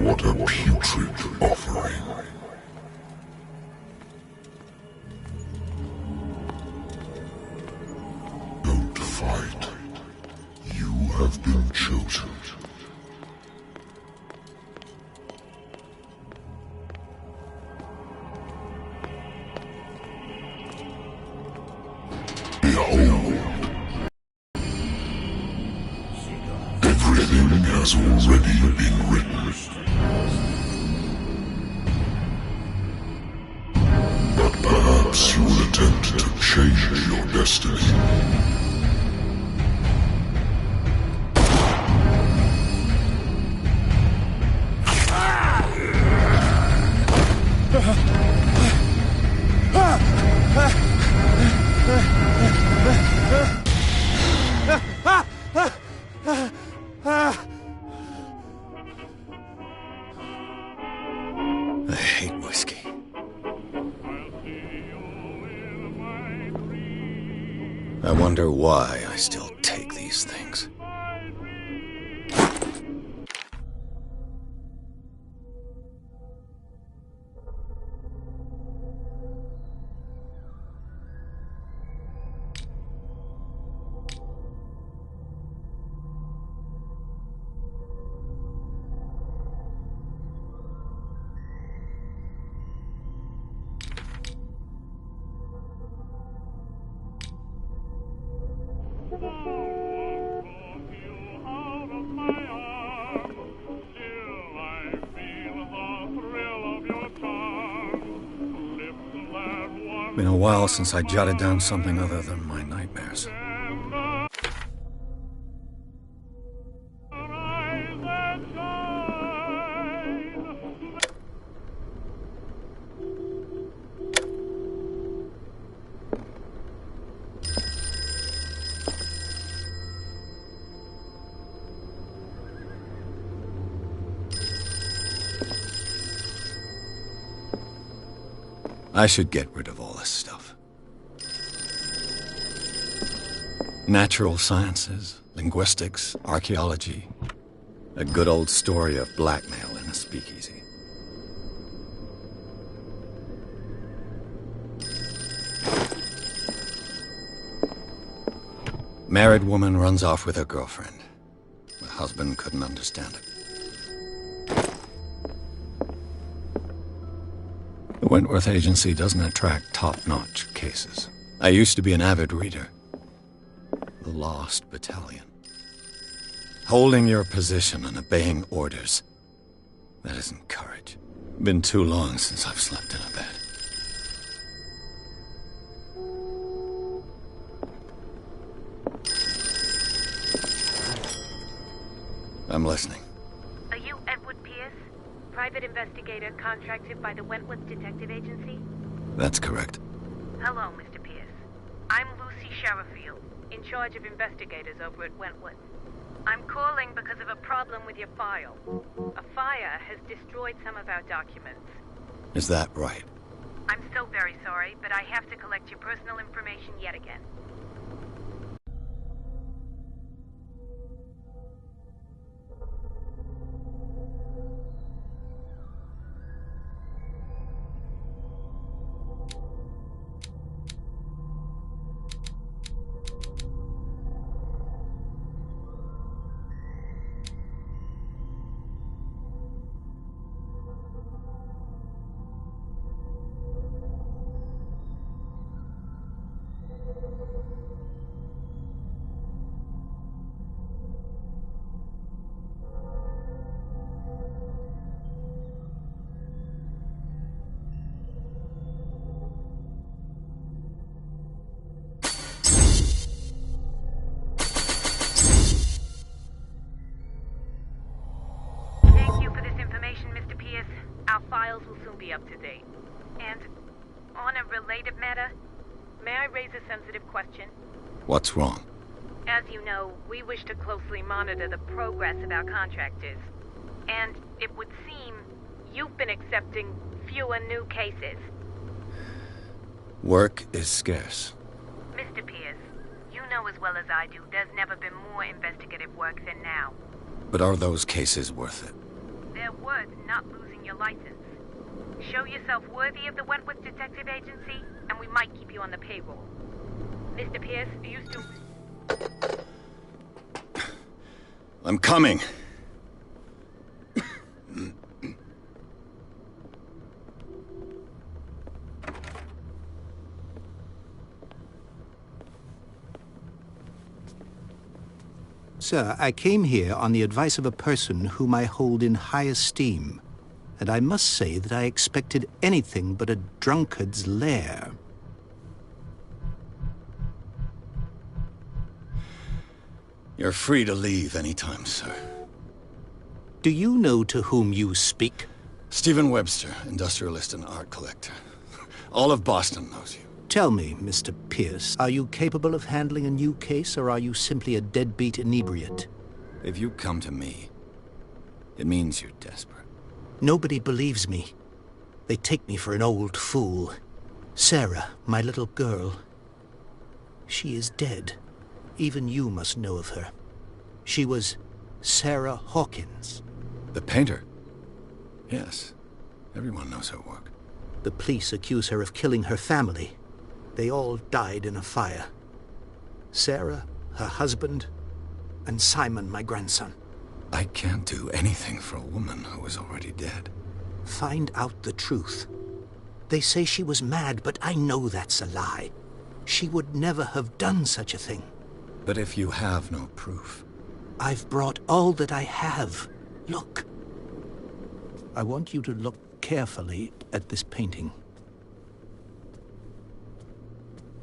What a putrid offering. Don't fight. You have been chosen. Behold. Everything has already been written. But perhaps you will attempt to change your destiny. I hate whiskey. I wonder why I still take these things. Been a while since I jotted down something other than my nightmares. I should get rid of all this stuff. Natural sciences, linguistics, archaeology. A good old story of blackmail in a speakeasy. Married woman runs off with her girlfriend. The husband couldn't understand it. The Wentworth Agency doesn't attract top-notch cases. I used to be an avid reader. The Lost Battalion. Holding your position and obeying orders. That isn't courage. Been too long since I've slept in a bed. I'm listening. Are you Edward Pierce? Private investigator contracted by the Wentworth Detective Agency? That's correct. Hello, Mr. Pierce. I'm Lucy Sherifield, in charge of investigators over at Wentworth. I'm calling because of a problem with your file. A fire has destroyed some of our documents. Is that right? I'm so very sorry, but I have to collect your personal information yet again. Our files will soon be up to date. And on a related matter, may I raise a sensitive question? What's wrong? As you know, we wish to closely monitor the progress of our contractors. And it would seem you've been accepting fewer new cases. Work is scarce. Mr. Pierce, you know as well as I do, there's never been more investigative work than now. But are those cases worth it? They're worth not losing your license. Show yourself worthy of the Wentworth Detective Agency, and we might keep you on the payroll. Mr. Pierce, are you still... I'm coming. Sir, I came here on the advice of a person whom I hold in high esteem, and I must say that I expected anything but a drunkard's lair. You're free to leave anytime, sir. Do you know to whom you speak? Stephen Webster, industrialist and art collector. All of Boston knows you. Tell me, Mr. Pierce, are you capable of handling a new case, or are you simply a deadbeat inebriate? If you come to me, it means you're desperate. Nobody believes me. They take me for an old fool. Sarah, my little girl, she is dead. Even you must know of her. She was Sarah Hawkins. The painter? Yes. Everyone knows her work. The police accuse her of killing her family. They all died in a fire. Sarah, her husband, and Simon, my grandson. I can't do anything for a woman who is already dead. Find out the truth. They say she was mad, but I know that's a lie. She would never have done such a thing. But if you have no proof... I've brought all that I have. Look. I want you to look carefully at this painting.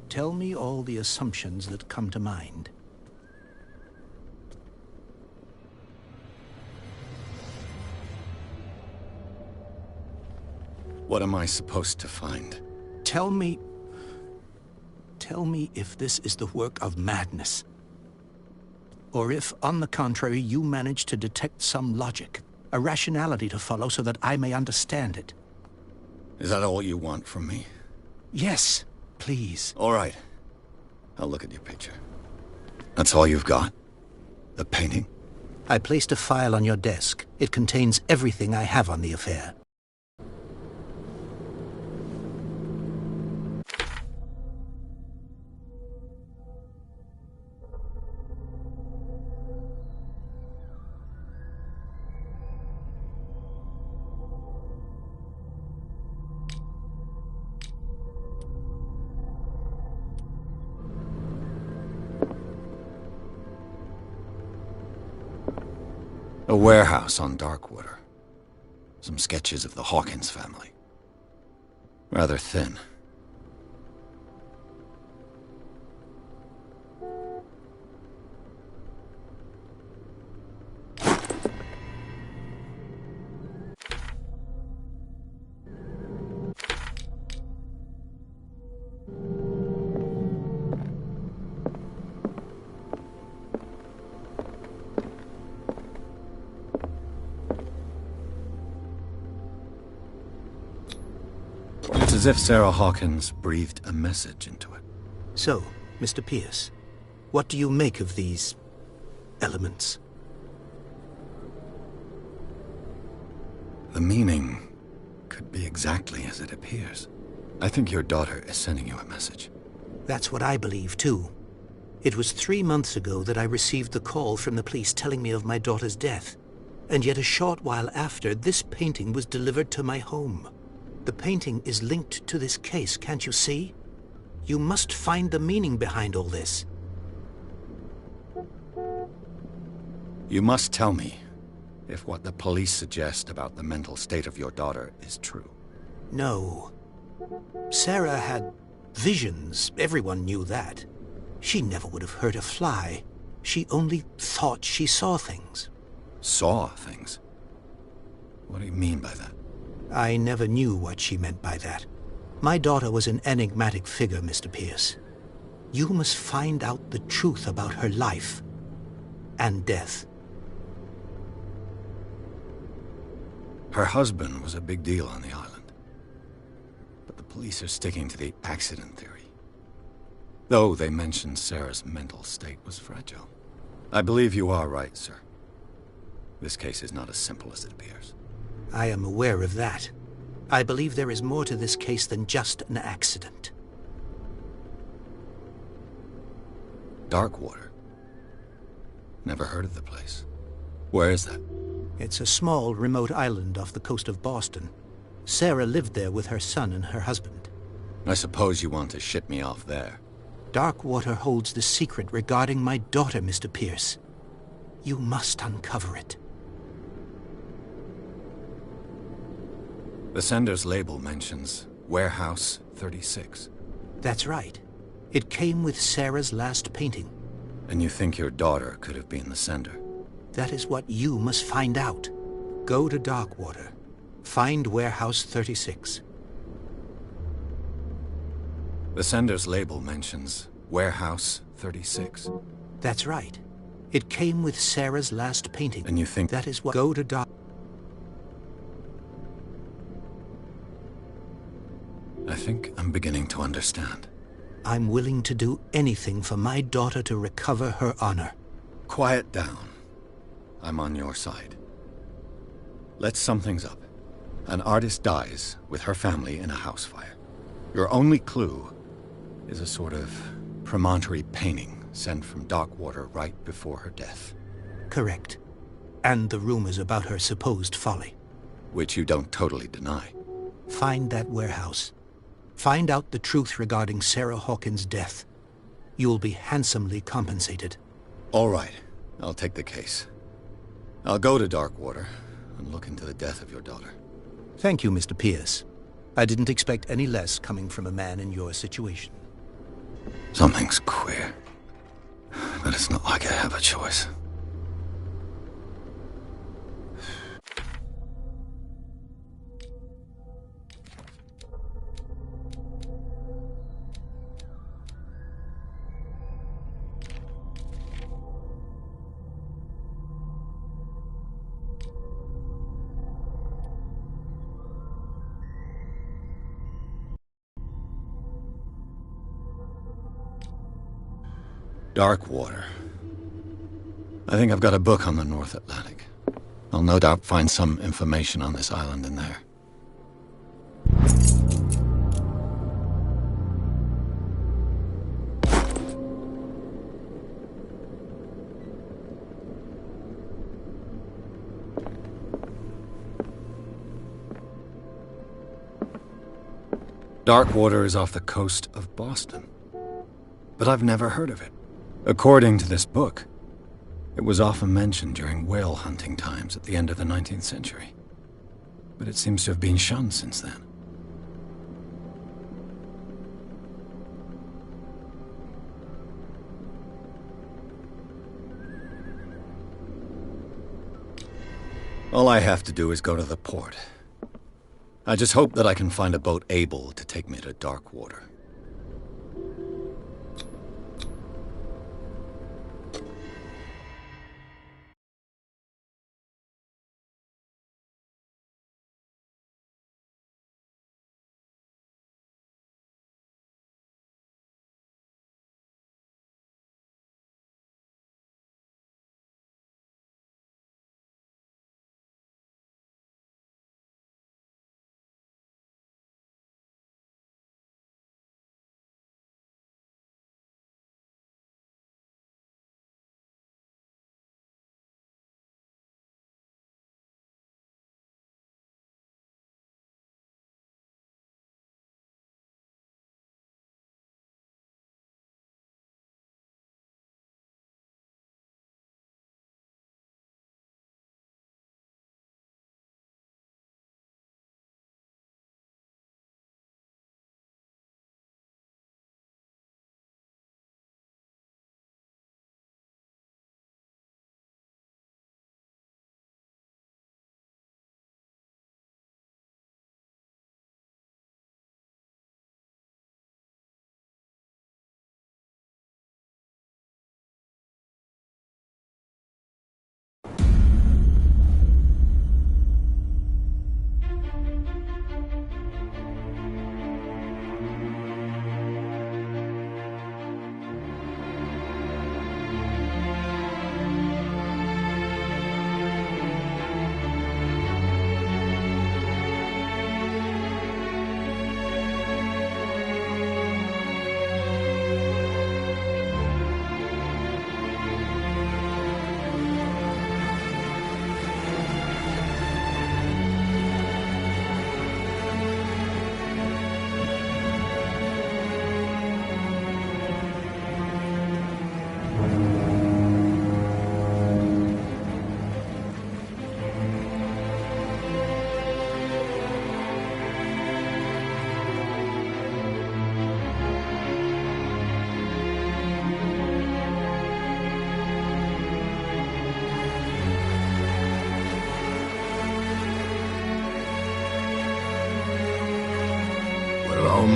Tell me all the assumptions that come to mind. What am I supposed to find? Tell me if this is the work of madness. Or if, on the contrary, you manage to detect some logic, a rationality to follow so that I may understand it. Is that all you want from me? Yes, please. All right. I'll look at your picture. That's all you've got? The painting? I placed a file on your desk. It contains everything I have on the affair. A warehouse on Darkwater. Some sketches of the Hawkins family. Rather thin. It's as if Sarah Hawkins breathed a message into it. So, Mr. Pierce, what do you make of these elements? The meaning could be exactly as it appears. I think your daughter is sending you a message. That's what I believe, too. It was 3 months ago that I received the call from the police telling me of my daughter's death. And yet a short while after, this painting was delivered to my home. The painting is linked to this case, can't you see? You must find the meaning behind all this. You must tell me if what the police suggest about the mental state of your daughter is true. No. Sarah had visions. Everyone knew that. She never would have hurt a fly. She only thought she saw things. Saw things? What do you mean by that? I never knew what she meant by that. My daughter was an enigmatic figure, Mr. Pierce. You must find out the truth about her life and death. Her husband was a big deal on the island. But the police are sticking to the accident theory. Though they mentioned Sarah's mental state was fragile. I believe you are right, sir. This case is not as simple as it appears. I am aware of that. I believe there is more to this case than just an accident. Darkwater? Never heard of the place. Where is that? It's a small, remote island off the coast of Boston. Sarah lived there with her son and her husband. I suppose you want to ship me off there. Darkwater holds the secret regarding my daughter, Mr. Pierce. You must uncover it. The sender's label mentions Warehouse 36. That's right. It came with Sarah's last painting. And you think your daughter could have been the sender? That is what you must find out. Go to Darkwater. Find Warehouse 36. The sender's label mentions Warehouse 36. That's right. It came with Sarah's last painting. And you think... That is what... Go to Dark... I think I'm beginning to understand. I'm willing to do anything for my daughter to recover her honor. Quiet down. I'm on your side. Let's sum things up. An artist dies with her family in a house fire. Your only clue is a sort of promontory painting sent from Darkwater right before her death. Correct. And the rumors about her supposed folly. Which you don't totally deny. Find that warehouse. Find out the truth regarding Sarah Hawkins' death. You'll be handsomely compensated. All right. I'll take the case. I'll go to Darkwater and look into the death of your daughter. Thank you, Mr. Pierce. I didn't expect any less coming from a man in your situation. Something's queer. But it's not like I have a choice. Darkwater. I think I've got a book on the North Atlantic. I'll no doubt find some information on this island in there. Darkwater is off the coast of Boston. But I've never heard of it. According to this book, it was often mentioned during whale hunting times at the end of the 19th century. But it seems to have been shunned since then. All I have to do is go to the port. I just hope that I can find a boat able to take me to Darkwater.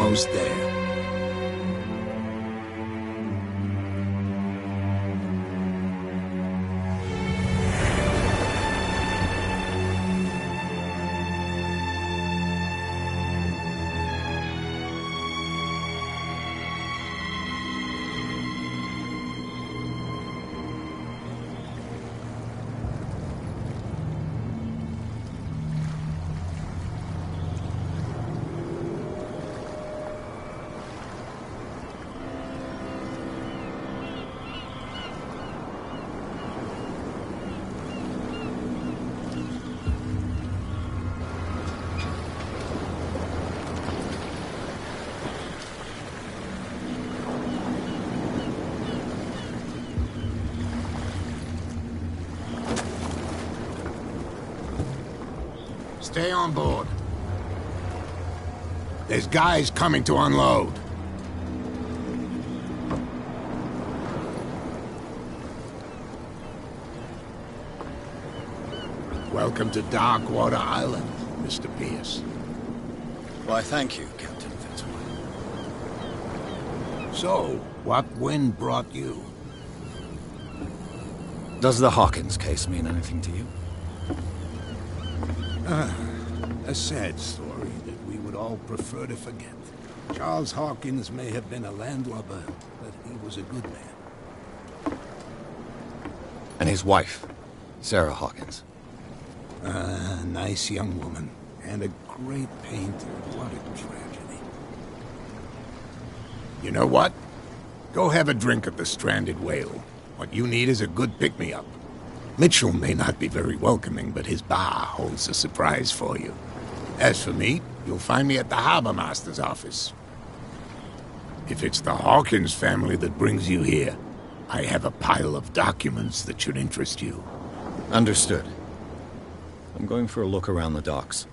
almost there. Stay on board. There's guys coming to unload. Welcome to Darkwater Island, Mr. Pierce. Why, thank you, Captain Fitzroy. So, what wind brought you? Does the Hawkins case mean anything to you? A sad story that we would all prefer to forget. Charles Hawkins may have been a landlubber, but he was a good man. And his wife, Sarah Hawkins. A nice young woman, and a great painter. What a tragedy. You know what? Go have a drink at the Stranded Whale. What you need is a good pick-me-up. Mitchell may not be very welcoming, but his bar holds a surprise for you. As for me, you'll find me at the Harbor Master's office. If it's the Hawkins family that brings you here, I have a pile of documents that should interest you. Understood. I'm going for a look around the docks.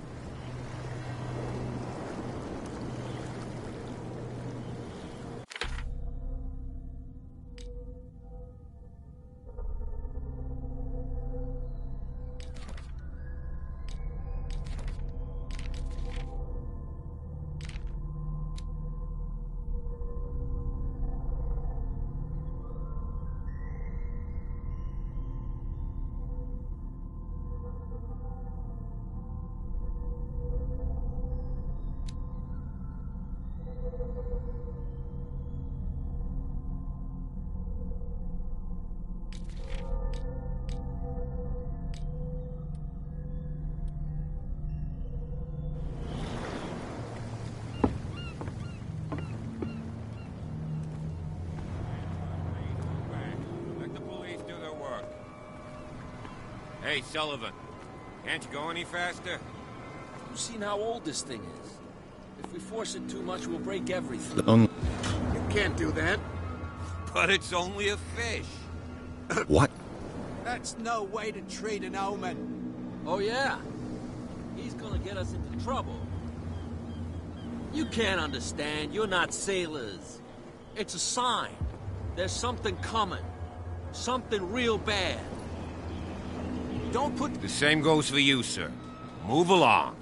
Hey, Sullivan. Can't you go any faster? You've seen how old this thing is. If we force it too much, we'll break everything. You can't do that. But it's only a fish. What? That's no way to treat an omen. Oh, yeah? He's gonna get us into trouble. You can't understand. You're not sailors. It's a sign. There's something coming. Something real bad. Don't put... The same goes for you, sir. Move along.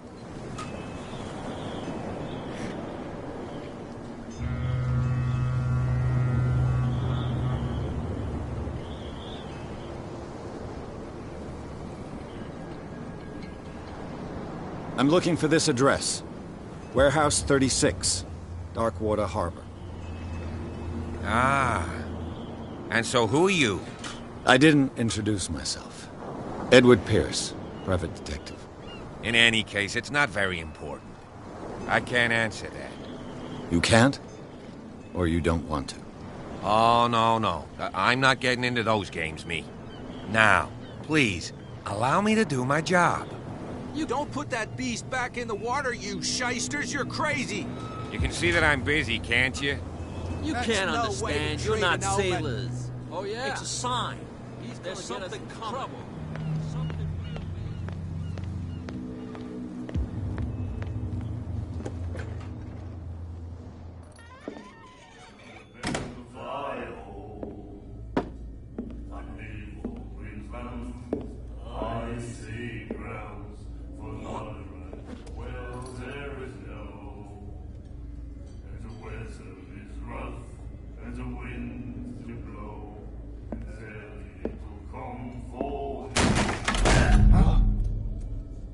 I'm looking for this address. Warehouse 36, Darkwater Harbor. Ah. And so who are you? I didn't introduce myself. Edward Pierce, private detective. In any case, it's not very important. I can't answer that. You can't? Or you don't want to? Oh, no. I'm not getting into those games, me. Now, please, allow me to do my job. You don't put that beast back in the water, you shysters. You're crazy. You can see that I'm busy, can't you? You can't understand. You're not sailors. Oh, yeah? It's a sign. There's something coming. Something real bad.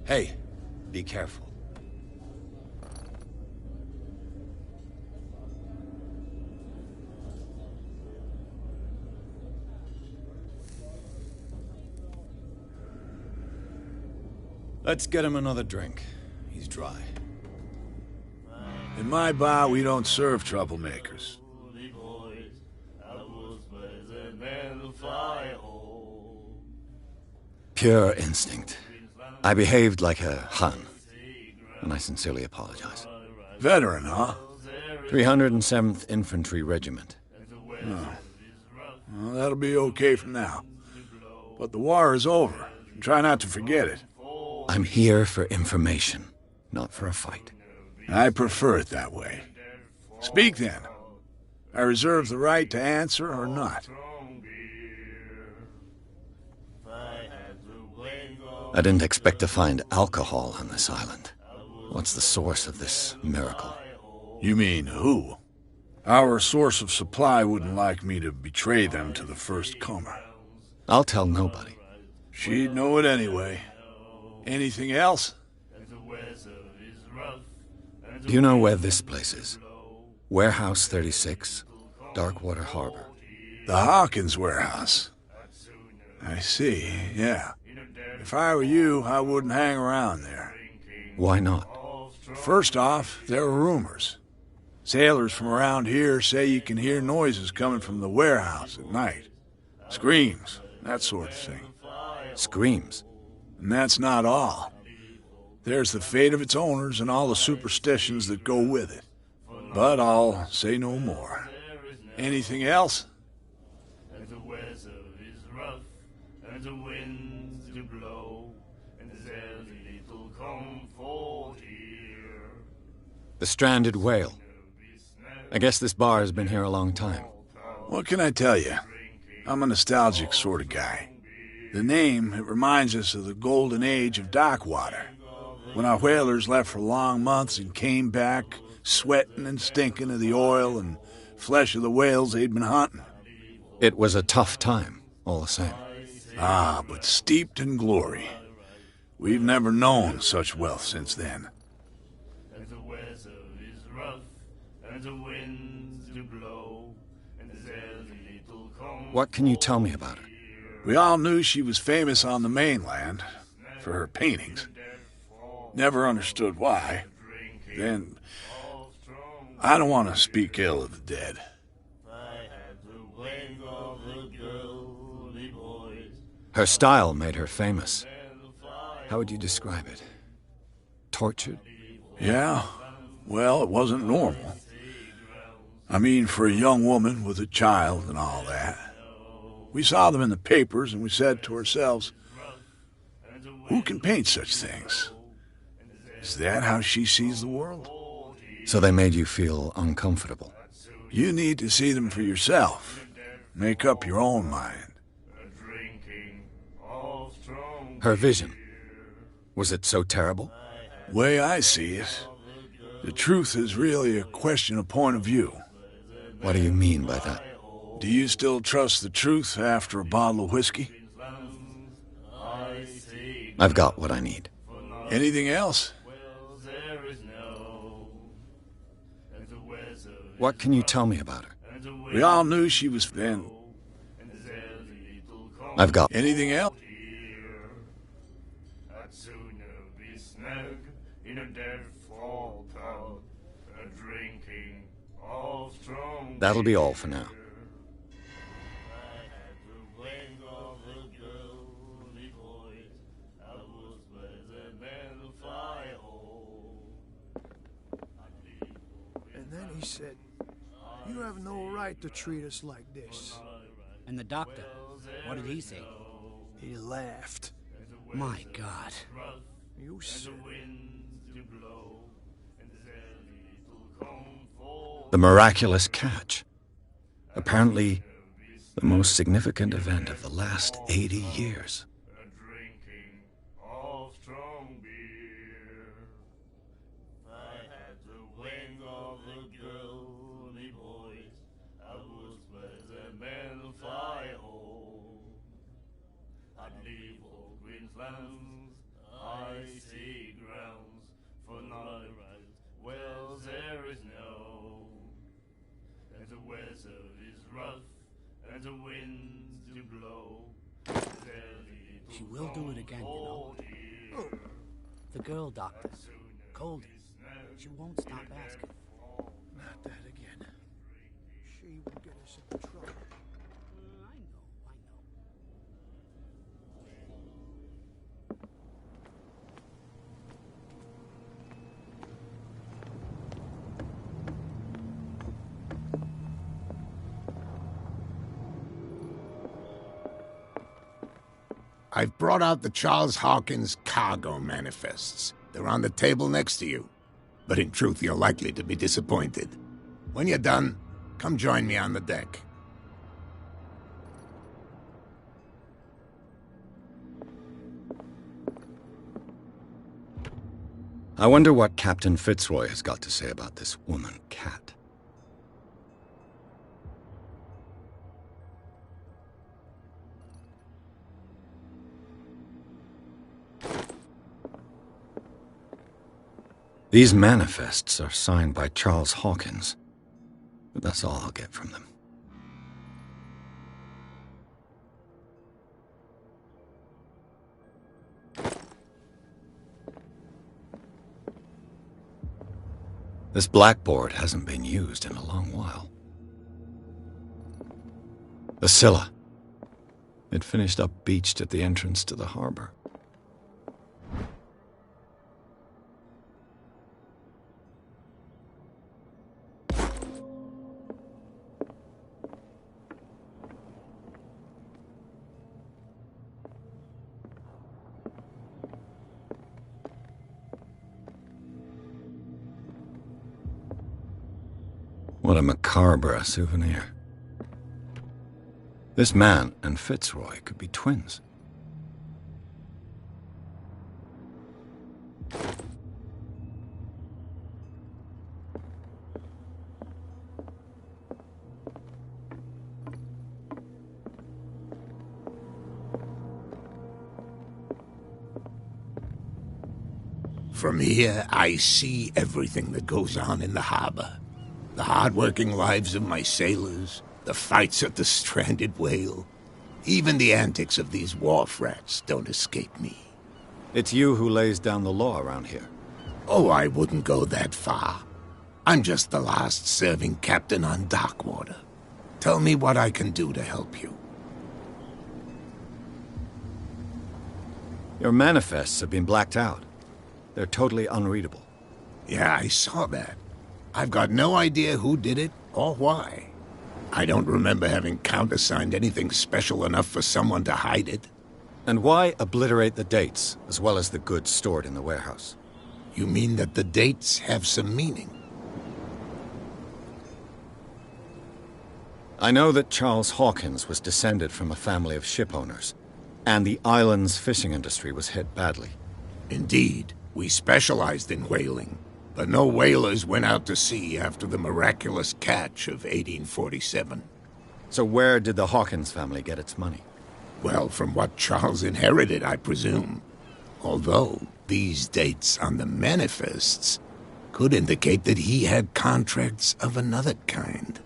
Hey, be careful. Let's get him another drink. He's dry. In my bar, we don't serve troublemakers. Pure instinct. I behaved like a Hun, and I sincerely apologize. Veteran, huh? 307th Infantry Regiment. Well, that'll be okay for now. But the war is over. Try not to forget it. I'm here for information, not for a fight. I prefer it that way. Speak then. I reserve the right to answer or not. I didn't expect to find alcohol on this island. What's the source of this miracle? You mean who? Our source of supply wouldn't like me to betray them to the first comer. I'll tell nobody. She'd know it anyway. Anything else? Do you know where this place is? Warehouse 36, Darkwater Harbor. The Hawkins warehouse. I see, yeah. If I were you, I wouldn't hang around there. Why not? First off, there are rumors. Sailors from around here say you can hear noises coming from the warehouse at night. Screams, that sort of thing. Screams? And that's not all. There's the fate of its owners and all the superstitions that go with it. But I'll say no more. Anything else? The stranded whale. I guess this bar has been here a long time. What can I tell you? I'm a nostalgic sort of guy. The name, it reminds us of the golden age of dockwater, when our whalers left for long months and came back sweating and stinking of the oil and flesh of the whales they'd been hunting. It was a tough time, all the same. Ah, but steeped in glory. We've never known such wealth since then. What can you tell me about her? We all knew she was famous on the mainland for her paintings. Never understood why. Then, I don't want to speak ill of the dead. Her style made her famous. How would you describe it? Tortured? Yeah, well, it wasn't normal. I mean, for a young woman with a child and all that. We saw them in the papers and we said to ourselves, who can paint such things? Is that how she sees the world? So they made you feel uncomfortable? You need to see them for yourself. Make up your own mind. Her vision. Was it so terrible? Way I see it, the truth is really a question of point of view. What do you mean by that? Do you still trust the truth after a bottle of whiskey? I've got what I need. Anything else? What can you tell me about her? We all knew she was then. I've got... Anything else? That'll be all for now. And then he said, "You have no right to treat us like this." And the doctor, what did he say? He laughed. My God. You said, The miraculous catch. Apparently, the most significant event of the last 80 years. icy grounds, for night wells there is no, and the weather is rough, and the winds do blow. She will do it again, you know. Oh. The girl, Doctor. Goldie. She won't stop asking. Not that again. She will get us in trouble. I know. I've brought out the Charles Hawkins cargo manifests. They're on the table next to you. But in truth, you're likely to be disappointed. When you're done, come join me on the deck. I wonder what Captain Fitzroy has got to say about this woman, Cat. These manifests are signed by Charles Hawkins, but that's all I'll get from them. This blackboard hasn't been used in a long while. The Scylla. It finished up beached at the entrance to the harbor. What a macabre souvenir. This man and Fitzroy could be twins. From here, I see everything that goes on in the harbor. The hard-working lives of my sailors, the fights at the stranded whale. Even the antics of these wharf rats don't escape me. It's you who lays down the law around here. Oh, I wouldn't go that far. I'm just the last serving captain on Darkwater. Tell me what I can do to help you. Your manifests have been blacked out. They're totally unreadable. Yeah, I saw that. I've got no idea who did it or why. I don't remember having countersigned anything special enough for someone to hide it. And why obliterate the dates, as well as the goods stored in the warehouse? You mean that the dates have some meaning? I know that Charles Hawkins was descended from a family of ship owners, and the island's fishing industry was hit badly. Indeed, we specialized in whaling. But no whalers went out to sea after the miraculous catch of 1847. So where did the Hawkins family get its money? Well, from what Charles inherited, I presume. Although, these dates on the manifests could indicate that he had contracts of another kind.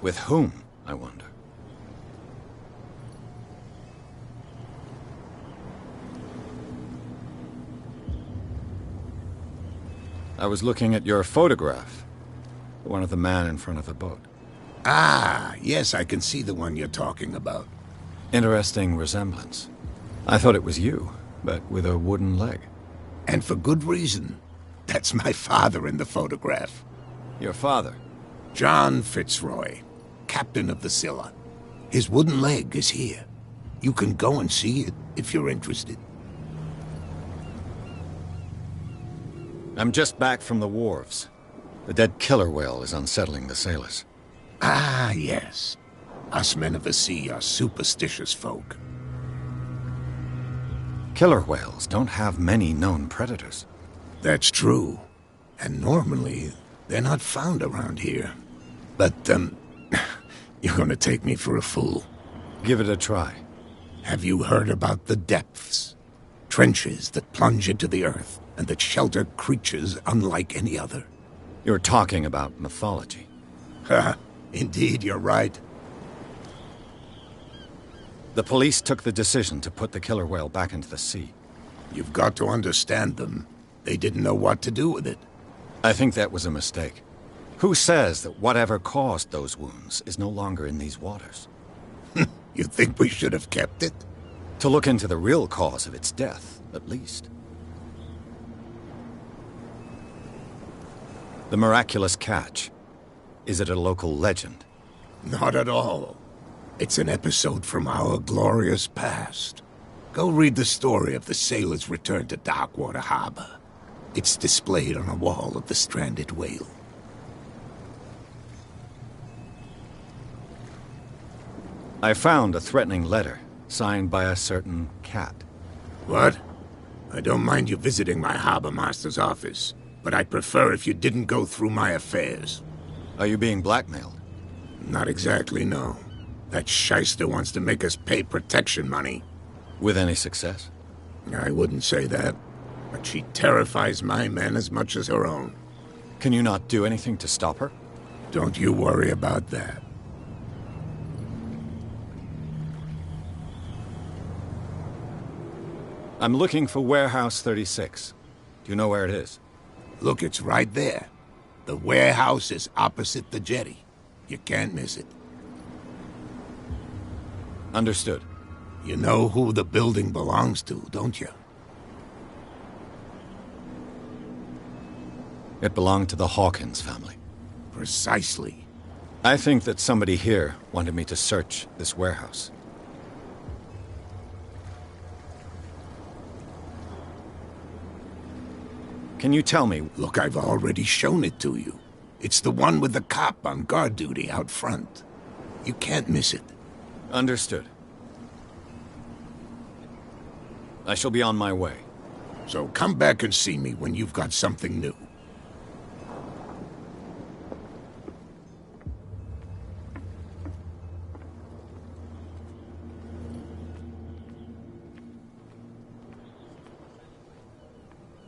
With whom, I wonder? I was looking at your photograph. The one of the man in front of the boat. Ah, yes, I can see the one you're talking about. Interesting resemblance. I thought it was you, but with a wooden leg. And for good reason. That's my father in the photograph. Your father? John Fitzroy, captain of the Scylla. His wooden leg is here. You can go and see it if you're interested. I'm just back from the wharves. The dead killer whale is unsettling the sailors. Ah, yes. Us men of the sea are superstitious folk. Killer whales don't have many known predators. That's true. And normally, they're not found around here. But, you're gonna take me for a fool. Give it a try. Have you heard about the depths? Trenches that plunge into the earth and that shelter creatures unlike any other. You're talking about mythology. Ha! Indeed, you're right. The police took the decision to put the killer whale back into the sea. You've got to understand them. They didn't know what to do with it. I think that was a mistake. Who says that whatever caused those wounds is no longer in these waters? You think we should have kept it? To look into the real cause of its death, at least. The miraculous catch. Is it a local legend? Not at all. It's an episode from our glorious past. Go read the story of the sailor's return to Darkwater Harbor. It's displayed on a wall of the stranded whale. I found a threatening letter, signed by a certain cat. What? I don't mind you visiting my harbor master's office, but I'd prefer if you didn't go through my affairs. Are you being blackmailed? Not exactly, no. That shyster wants to make us pay protection money. With any success? I wouldn't say that, but she terrifies my men as much as her own. Can you not do anything to stop her? Don't you worry about that. I'm looking for Warehouse 36. Do you know where it is? Look, it's right there. The warehouse is opposite the jetty. You can't miss it. Understood. You know who the building belongs to, don't you? It belonged to the Hawkins family. Precisely. I think that somebody here wanted me to search this warehouse. Can you tell me? Look, I've already shown it to you. It's the one with the cop on guard duty out front. You can't miss it. Understood. I shall be on my way. So come back and see me when you've got something new.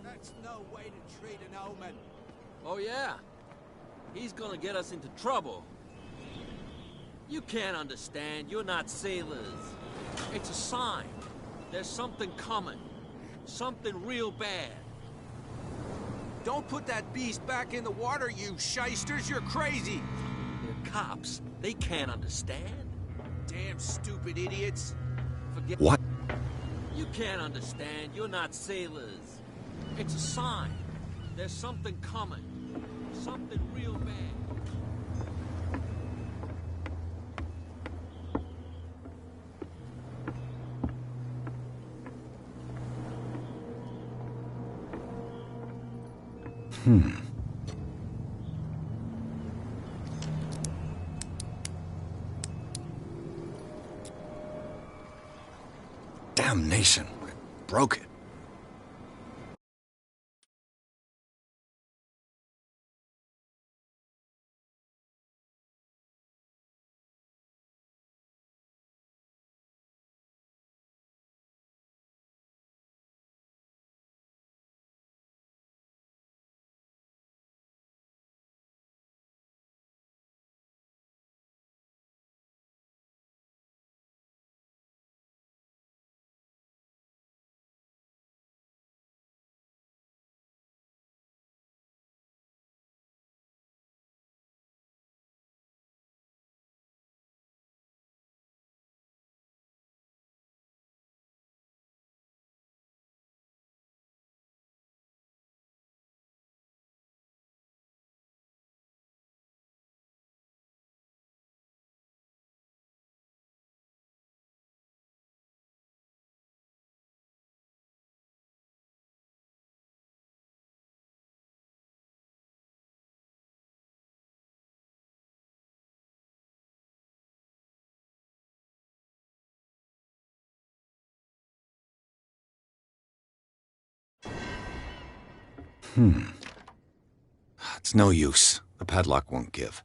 That's no way to treat an omen. Oh, yeah? He's gonna get us into trouble. You can't understand. You're not sailors. It's a sign. There's something coming. Something real bad. Don't put that beast back in the water, you shysters. You're crazy. They're cops. They can't understand. Damn stupid idiots. Forget. What? You can't understand. You're not sailors. It's a sign. There's something coming. Something real bad. Damnation. I broke it. It's no use. The padlock won't give.